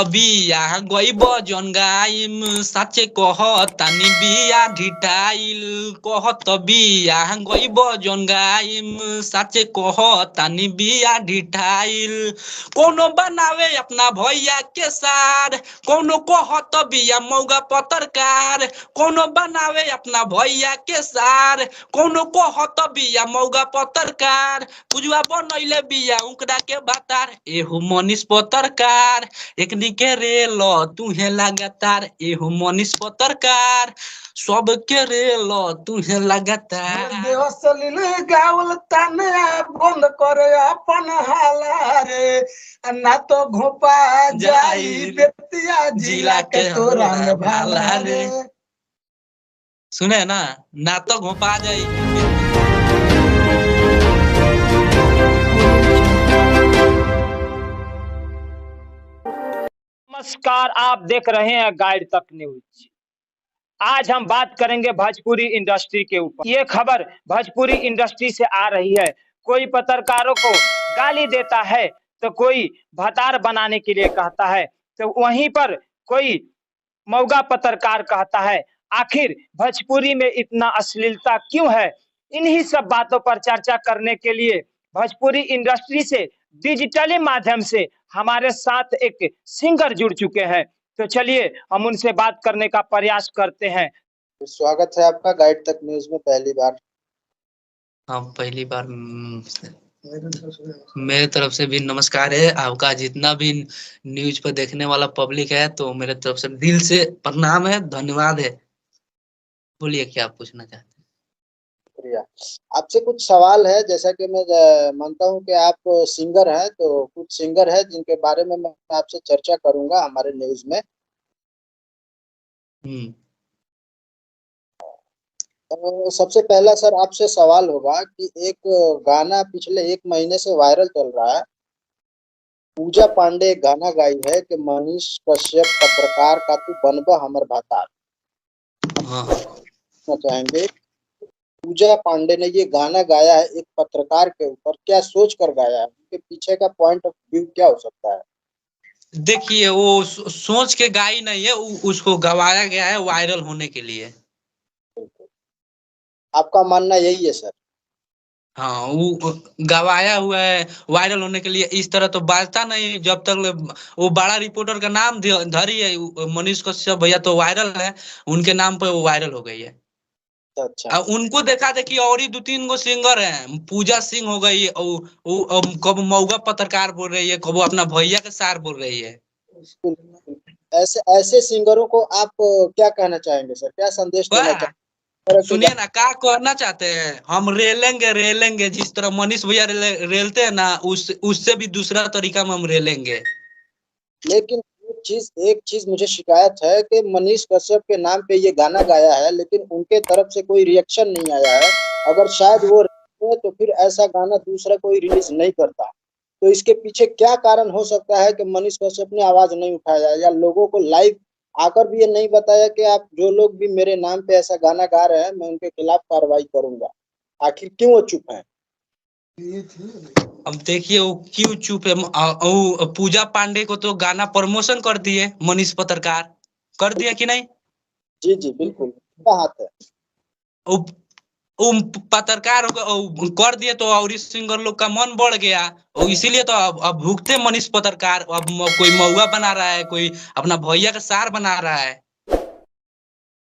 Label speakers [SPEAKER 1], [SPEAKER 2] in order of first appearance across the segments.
[SPEAKER 1] बिया गईब जन गाइम साचे कहतानी बिया ढिठाइल कहत बिया गईब जन गाइम साचे कहतानी बिया ढिठाइल कोनो बनावे अपना भैया के सार कोनो कहत बिया मौगा पत्रकार कोनो बनावे अपना भैया के सार कोनो कहत बिया मौगा पत्रकार पुजवा बनैले बिया उकड़ा के बातार एहू मनीष पत्रकार एकनी के रेल तुहे लगातार एहू मनीष पत्रकार सबके रेल तुहे लगातार
[SPEAKER 2] देवसलिन गावल ताने बंद करे अपन हाला रे ना तो घोपा जाई बेतिया जिला के तोरा में भाला रे।
[SPEAKER 1] सुने ना तो घोपा जाई।
[SPEAKER 3] नमस्कार, आप देख रहे हैं गाइड तक न्यूज। आज हम बात करेंगे भोजपुरी इंडस्ट्री के ऊपर। ये खबर भोजपुरी इंडस्ट्री से आ रही है। कोई पत्रकारों को गाली देता है तो कोई भतार बनाने के लिए कहता है, तो वहीं पर कोई मौगा पत्रकार कहता है। आखिर भोजपुरी में इतना अश्लीलता क्यों है? इन्हीं सब बातों पर चर्चा करने के लिए भोजपुरी इंडस्ट्री से डिजिटली माध्यम से हमारे साथ एक सिंगर जुड़ चुके हैं, तो चलिए हम उनसे बात करने का प्रयास करते हैं।
[SPEAKER 2] स्वागत है आपका गाइड तक न्यूज में पहली बार।
[SPEAKER 1] हाँ, पहली बार मेरे तरफ से भी नमस्कार है। आपका जितना भी न्यूज पर देखने वाला पब्लिक है तो मेरे तरफ से दिल से प्रणाम है, धन्यवाद है। बोलिए क्या आप पूछना चाहते हैं?
[SPEAKER 2] आपसे कुछ सवाल है। जैसा कि मैं मानता हूं कि आप सिंगर हैं, तो कुछ सिंगर है जिनके बारे में मैं आपसे चर्चा करूंगा हमारे न्यूज में। तो सबसे पहला सर आपसे सवाल होगा कि एक गाना पिछले 1 महीने से वायरल चल रहा है। पूजा पांडे गाना गाई है कि मनीष कश्यप पत्रकार का तू बनबा हमर भातार। चाहेंगे पूजा पांडे ने ये गाना गाया है एक पत्रकार के ऊपर, क्या सोच कर गाया है? उनके पीछे का पॉइंट ऑफ व्यू क्या हो सकता है?
[SPEAKER 1] देखिए, वो सोच के गाई नहीं है, उसको गवाया गया है वायरल होने के लिए।
[SPEAKER 2] आपका मानना यही है सर?
[SPEAKER 1] हाँ, वो गवाया हुआ है वायरल होने के लिए। इस तरह तो बाजता नहीं जब तक वो बड़ा रिपोर्टर का नाम धरी है मनीष कश्यप भैया, तो वायरल है, उनके नाम पर वो वायरल हो गई है।
[SPEAKER 2] अच्छा,
[SPEAKER 1] उनको देखा देखी और ही 2-3 गो सिंगर हैं। पूजा सिंह हो गई, कब मौगा पत्रकार बोल रही है, कब अपना भैया के सार बोल रही है।
[SPEAKER 2] ऐसे ऐसे सिंगरों को आप क्या कहना चाहेंगे सर? क्या संदेश देना चाहेंगे?
[SPEAKER 1] सुनिए ना, क्या कहना चाहते हैं? हम रेलेंगे जिस तरह मनीष भैया रेलते हैं ना, उससे भी दूसरा तरीका में हम रेलेंगे।
[SPEAKER 2] लेकिन एक चीज मुझे शिकायत है कि मनीष कश्यप के नाम पे ये गाना गाया है, लेकिन उनके तरफ से कोई रिएक्शन नहीं आया है। अगर शायद वो तो फिर ऐसा गाना दूसरा कोई रिलीज नहीं करता। तो इसके पीछे क्या कारण हो सकता है कि मनीष कश्यप ने आवाज नहीं उठाया, या लोगों को लाइव आकर भी ये नहीं बताया कि आप जो लोग भी मेरे नाम पे ऐसा गाना गा रहे हैं मैं उनके खिलाफ कार्रवाई करूंगा? आखिर क्यों वो चुप है?
[SPEAKER 1] अब देखिए वो क्यों चुप है। पूजा पांडे को तो गाना प्रमोशन कर दिए मनीष पत्रकार, कर दिया कि नहीं?
[SPEAKER 2] जी जी बिल्कुल, क्या हाथ है?
[SPEAKER 1] पत्रकार कर दिए तो और इस सिंगर लोग का मन बढ़ गया, और इसीलिए तो अब भुगते मनीष पत्रकार। अब कोई मौगा बना रहा है, कोई अपना भैया का सार बना रहा है।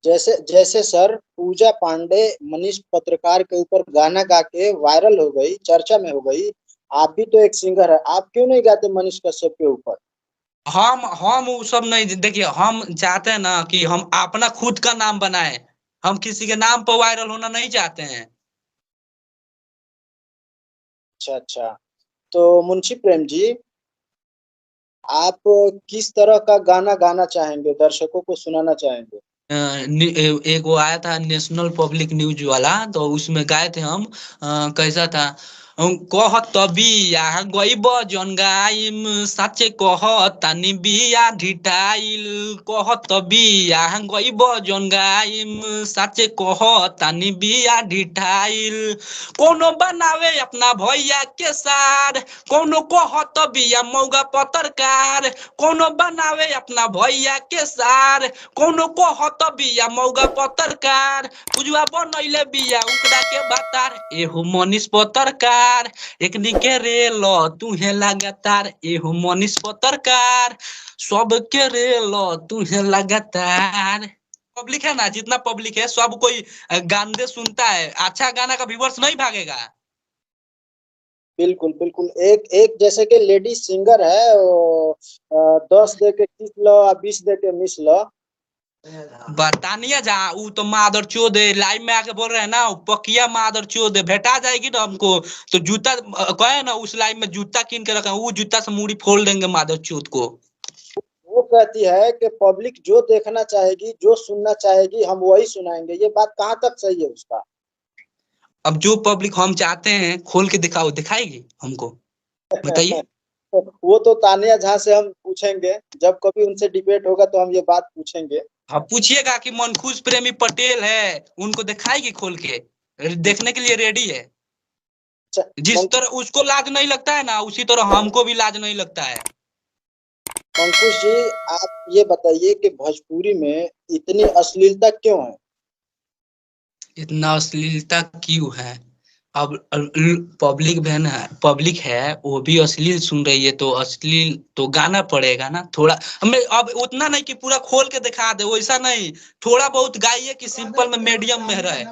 [SPEAKER 2] जैसे जैसे सर पूजा पांडे मनीष पत्रकार के ऊपर गाना गा के वायरल हो गई, चर्चा में हो गई। आप भी तो एक सिंगर है, आप क्यों नहीं गाते मनीष कश्यप के ऊपर?
[SPEAKER 1] हम वो सब नहीं। देखिए, हम चाहते हैं ना कि हम अपना खुद का नाम बनाए, हम किसी के नाम पर वायरल होना नहीं चाहते हैं।
[SPEAKER 2] अच्छा, तो मुंशी प्रेम जी, आप किस तरह का गाना गाना चाहेंगे, दर्शकों को सुनाना चाहेंगे?
[SPEAKER 1] एक वो आया था नेशनल पब्लिक न्यूज वाला, तो उसमें गाए थे हम। कैसा था? कहत बिया गईब जन गाइम साचे कहतानी बिया ढिठाइल कहत बिया गईब जन गाइम साचे कहतानी बिया ढिठाइल कोनो बनावे अपना भैया के सार कोनो कहत बिया मौगा पत्रकार कोनो बनावे अपना भैया के सार कोनो कहत बिया मौगा पत्रकार पुजवा बनैले बिया उकड़ा के बातार एहो मनीष पत्रकार एकनी के रेल तुहे लगातार एहो मनीष पत्रकार सबके रेल तुहे लगातार। पब्लिक है ना, जितना पब्लिक है सब कोई गाने सुनता है, अच्छा गाना का व्यूअर्स नहीं भागेगा।
[SPEAKER 2] बिल्कुल बिल्कुल, एक एक जैसे कि लेडी सिंगर है वो 10 दे के किस लो 20 दे के मिस लो।
[SPEAKER 1] बतानिए जा ऊ तो मादर चोद है, लाइव में आके बोल रहे हैं ना पकिया मादर चोद है, भेटा जाएगी ना हमको तो जूता कहे ना उस लाइव में जूता कीन के रखा, वो जूता से मूड़ी फोड़ देंगे मादर चोद को।
[SPEAKER 2] वो कहती है कि पब्लिक जो देखना चाहेगी जो सुनना चाहेगी हम वही सुनाएंगे, ये बात कहाँ तक सही है उसका?
[SPEAKER 1] अब जो पब्लिक हम चाहते हैं खोल के दिखाओ, दिखाएगी हमको, बताइए।
[SPEAKER 2] वो तो तानिया झा से हम पूछेंगे, जब कभी उनसे डिबेट होगा तो हम ये बात पूछेंगे।
[SPEAKER 1] हाँ पूछिएगा कि मनखुश प्रेमी पटेल है, उनको दिखाएगी खोल के, देखने के लिए रेडी है। जिस तरह उसको लाज नहीं लगता है ना उसी तरह हमको भी लाज नहीं लगता है।
[SPEAKER 2] अंकुश जी आप ये बताइए कि भोजपुरी में इतनी अश्लीलता क्यों है?
[SPEAKER 1] इतना अश्लीलता क्यों है? अब पब्लिक बहन है, पब्लिक है वो भी अश्लील सुन रही है तो अश्लील तो गाना पड़ेगा ना थोड़ा। हमें अब उतना नहीं कि पूरा खोल के दिखा दे, वैसा नहीं, थोड़ा बहुत गाइए कि सिंपल में मीडियम में रहे।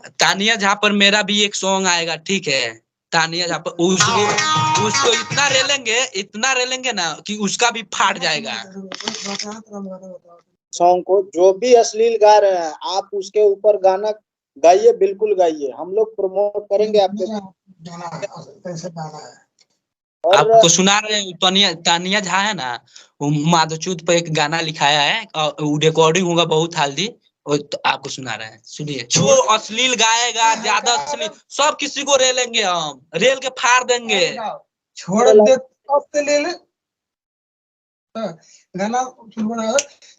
[SPEAKER 1] तानिया झा पर मेरा भी एक सॉन्ग आएगा, ठीक है? तानिया झा पर उसको इतना रेलेंगे ना कि उसका भी फाट जाएगा।
[SPEAKER 2] सॉन्ग को जो भी अश्लील गा रहे हैं आप उसके ऊपर गाना गाइए, बिल्कुल गाइए, हम लोग प्रमोट करेंगे आपके। और
[SPEAKER 1] आपको सुना रहे हैं, तानिया झा है ना वो माधोचूत पर एक गाना लिखाया है, वो रिकॉर्डिंग होगा बहुत जल्दी, तो आपको सुना रहे हैं, सुनिए। जो अश्लील गाएगा ज्यादा अश्लील सब किसी को रेलेंगे, हम रेल के फाड़ देंगे।
[SPEAKER 4] छोड़ दे अश्लील गाना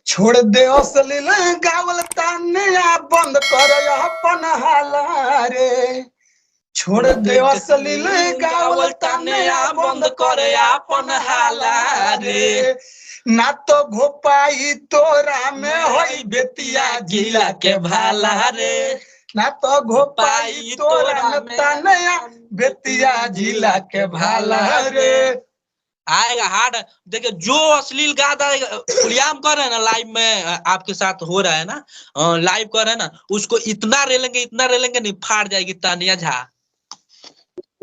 [SPEAKER 4] छोड़ दे अश्लील गावल तानिया बंद कर अपन हाला रे, छोड़ दे अश्लील गावल तानिया बंद कर अपन हाला रे, ना तो घोपाई तोरा में होई बेतिया जिला के भाला रे, ना तो घोपाई तोरा में तानिया बेतिया जिला के भाला रे।
[SPEAKER 1] आएगा हार्ड। देखिए जो अश्लील गाता है खुलेआम कर रहे हैं ना, लाइव में आपके साथ हो रहा है ना, लाइव कर रहे हैं ना, उसको इतना रेलेंगे नहीं फाड़ जाएगी तानिया झा।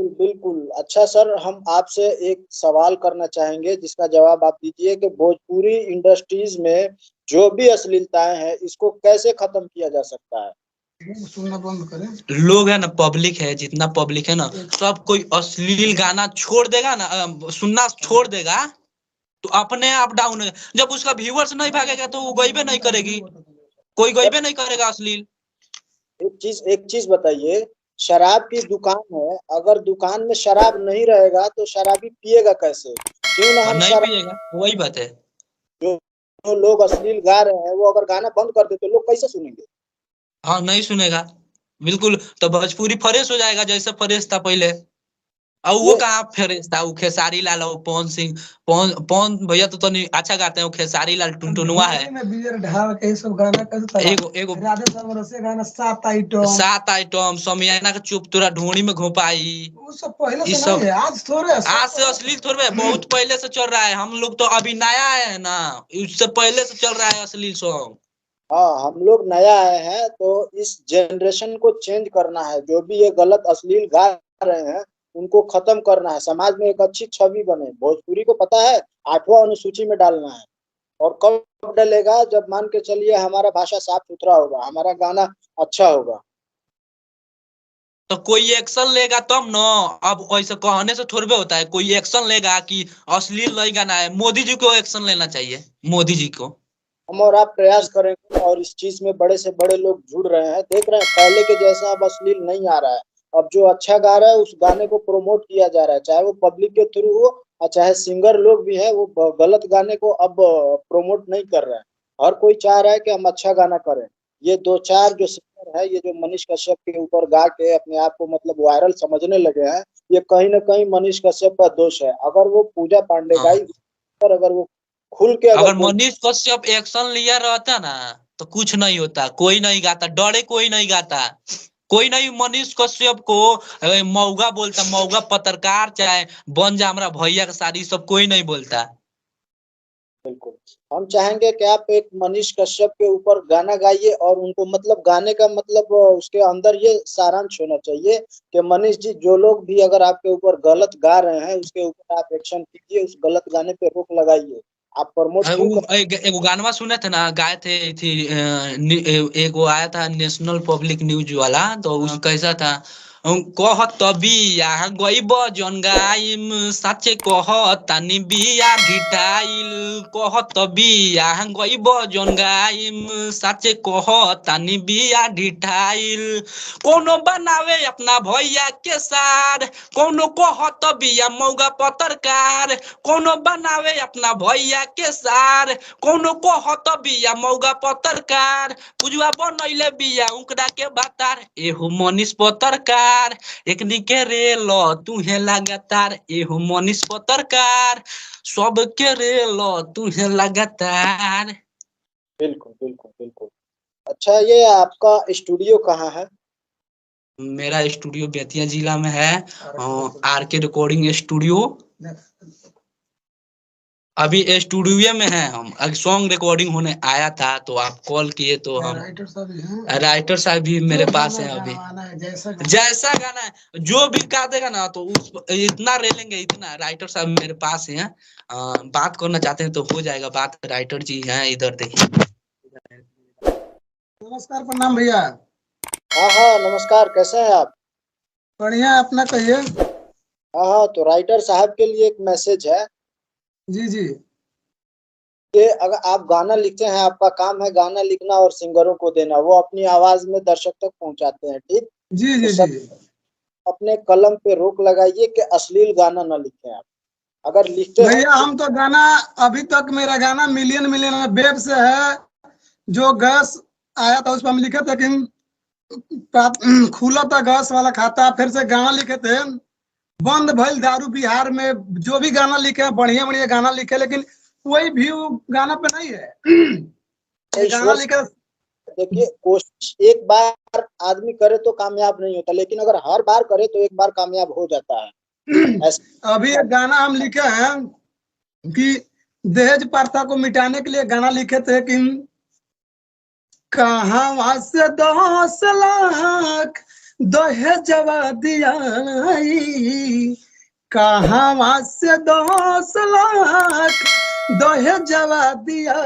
[SPEAKER 2] बिल्कुल। अच्छा सर हम आपसे एक सवाल करना चाहेंगे जिसका जवाब आप दीजिए कि भोजपुरी इंडस्ट्रीज में जो भी अश्लीलताएं हैं इसको कैसे खत्म किया जा सकता है?
[SPEAKER 4] सुनना बंद करें।
[SPEAKER 1] लोग है ना, पब्लिक है, जितना पब्लिक है ना सब कोई अश्लील गाना छोड़ देगा ना, सुनना छोड़ देगा तो अपने आप डाउन है। जब उसका व्यूअर्स नहीं भागेगा तो वो गईबे नहीं करेगी, कोई गईबे नहीं करेगा अश्लील।
[SPEAKER 2] एक चीज बताइए, शराब की दुकान है, अगर दुकान में शराब नहीं रहेगा तो शराबी पिएगा कैसे? क्यों ना हम
[SPEAKER 1] नहीं
[SPEAKER 2] शराब,
[SPEAKER 1] पिएगा, वही बात है।
[SPEAKER 2] जो लोग अश्लील गा रहे हैं वो अगर गाना बंद कर दे तो लोग कैसे सुनेंगे?
[SPEAKER 1] हाँ नहीं सुनेगा बिल्कुल, तो भोजपुरी फ्रेश हो जाएगा जैसे फ्रेश था पहले। और वो कहाँ फ्रेश था, वो खेसारी लाल और पवन सिंह, पवन भैया तो नहीं अच्छा गाते हैं, वो खेसारी लाल टुनटुनवा है। सात आइटम समियाना का चुप तोरा ढोणी में घोपाई,
[SPEAKER 4] पहले
[SPEAKER 1] से नहीं
[SPEAKER 4] है,
[SPEAKER 1] आज से अश्लील थोड़े बहुत पहले से चल रहा है, हम लोग तो अभी नया है ना, उससे पहले से चल रहा है अश्लील सॉन्ग।
[SPEAKER 2] हाँ हम लोग नया आए हैं तो इस जनरेशन को चेंज करना है, जो भी ये गलत अश्लील गा रहे हैं उनको खत्म करना है, समाज में एक अच्छी छवि बने। भोजपुरी को पता है 8वां अनुसूची में डालना है, और कब डलेगा? जब मान के चलिए हमारा भाषा साफ सुथरा होगा, हमारा गाना अच्छा होगा।
[SPEAKER 1] तो कोई एक्शन लेगा तब न, अब ऐसे कहने से थोड़े होता है, कोई एक्शन लेगा कि अश्लील नहीं गाना है। मोदी जी को एक्शन लेना चाहिए, मोदी जी को।
[SPEAKER 2] हम और आप प्रयास करेंगे और इस चीज में बड़े से बड़े लोग जुड़ रहे हैं। देख रहे हैं पहले के जैसा अब अश्लील नहीं आ रहा है। अब जो अच्छा गा रहा है उस गाने को प्रमोट किया जा रहा है, चाहे वो पब्लिक के थ्रू हो और चाहे सिंगर लोग भी हैं वो गलत गाने को अब प्रमोट नहीं कर रहे हैं। हर कोई चाह रहा है कि हम अच्छा गाना करें। ये दो चार जो सिंगर है, ये जो मनीष कश्यप के ऊपर गा के अपने आप को मतलब वायरल समझने लगे हैं, ये कहीं ना कहीं मनीष कश्यप का दोष है। अगर वो पूजा पांडे
[SPEAKER 1] हाँ।
[SPEAKER 2] गाई पर अगर वो खुल के
[SPEAKER 1] अगर
[SPEAKER 2] बोल
[SPEAKER 1] मनीष कश्यप एक्शन लिया रहता ना तो कुछ नहीं होता, कोई नहीं गाता, डरे कोई नहीं गाता, कोई नहीं मनीष कश्यप को मौगा बोलता, मौगा पत्रकार चाहे बन जा हमारा भैया का शादी, सब कोई नहीं बोलता।
[SPEAKER 2] बिल्कुल। हम चाहेंगे कि आप एक मनीष कश्यप के ऊपर गाना गाइए और उनको मतलब गाने का मतलब उसके अंदर ये सारांश होना चाहिए कि मनीष जी जो लोग भी अगर आपके ऊपर गलत गा रहे हैं उसके ऊपर आप एक्शन कीजिए, उस गलत गाने पे रोक लगाइए। आप प्रमोट क्यों कर
[SPEAKER 1] एगो गानवा सुने थे ना, गाए थे थी एगो आया था नेशनल पब्लिक न्यूज वाला, तो उस कैसा था, कहत बिया गईब जन गाइम साचे कहतानी बिया ढिठाइल, कहत बिया गईब जन गाइम साचे कहतानी बिया ढिठाइल, कोनो बनावे अपना भैया के सार, कोनो कहत बिया मौगा पत्रकार, कोनो बनावे अपना भैया के सार, कोनो कहत बिया मौगा पत्रकार, पुजवा बनैले बिया उकरा के बातार, एहो मनीष पत्रकार एकनी के रेल तुहे लगातार, एहो मनीष पत्रकार सबके रेल तुहे लगातार।
[SPEAKER 2] बिल्कुल बिल्कुल बिल्कुल। अच्छा, ये आपका स्टूडियो कहाँ है?
[SPEAKER 1] मेरा स्टूडियो बेतिया जिला में है, आर के रिकॉर्डिंग स्टूडियो। अभी स्टूडियो में है, हम सॉन्ग रिकॉर्डिंग होने आया था तो आप कॉल किए तो हम राइटर साहब भी मेरे पास है। अभी जैसा गाना है जो भी गा देगा ना तो उस इतना ले लेंगे, इतना राइटर साहब मेरे पास है। बात करना चाहते हैं तो हो जाएगा बात, राइटर जी हैं इधर देखिए।
[SPEAKER 4] नमस्कार, प्रणाम भैया।
[SPEAKER 2] हाँ हाँ नमस्कार, कैसे हैं आप?
[SPEAKER 4] बढ़िया, अपना कहिए।
[SPEAKER 2] हाँ हाँ, तो राइटर साहब के लिए एक मैसेज है
[SPEAKER 4] जी जी।
[SPEAKER 2] कि अगर आप गाना लिखते हैं, आपका काम है गाना लिखना और सिंगरों को देना, वो अपनी आवाज में दर्शक तक पहुंचाते हैं, ठीक?
[SPEAKER 4] जी
[SPEAKER 2] तो
[SPEAKER 4] जी
[SPEAKER 2] सब
[SPEAKER 4] जी।
[SPEAKER 2] अपने कलम पे रोक लगाइए कि अश्लील गाना न लिखें। आप अगर लिखते हैं
[SPEAKER 4] भैया हम तो गाना, अभी तक मेरा गाना मिलियन मिलियन वेब से है, जो गैस आया था उस पर हम लिखे थे कि खुला था गैस वाला खाता, फिर से गाना लिखे थे बंद भइल दारू बिहार में, जो भी गाना लिखे बढ़िया बढ़िया गाना लिखे, लेकिन कोई व्यू गाना पे नहीं है।
[SPEAKER 2] तो
[SPEAKER 4] ये गाना
[SPEAKER 2] ईश्वर
[SPEAKER 4] लिखे।
[SPEAKER 2] देखिए, कोशिश एक बार आदमी करे तो कामयाब नहीं होता, लेकिन अगर हर बार करे तो एक बार कामयाब हो जाता है। ऐसा
[SPEAKER 4] अभी एक गाना हम लिखे हैं कि दहेज प्रथा को मिटाने के लिए गाना लिखे थे कि कहाँ से 10 लाख दहेजवा दिया, कहाँ से 10 लाख दहेजवा दिया,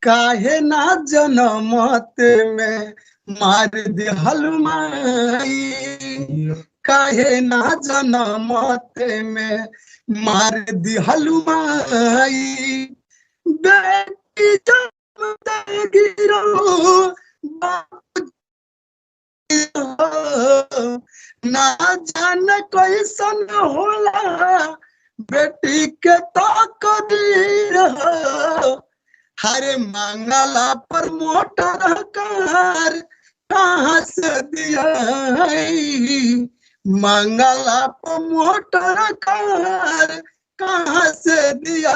[SPEAKER 4] काहे ना जनमत में मार दिहल माई, काहे ना जनमत में मार दिहल माई, बेटी गिरो ना जान कैसन होला बेटी के तकदीर, हरे मंगला पर मोटर कार कहाँ से दिया, मंगला पर मोटर कार कहाँ से दिया,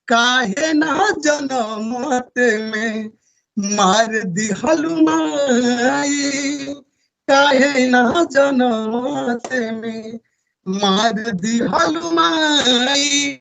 [SPEAKER 4] काहे ना जनमत में मार दिहल माई, काहे ना जनमत में मार दिहल माई।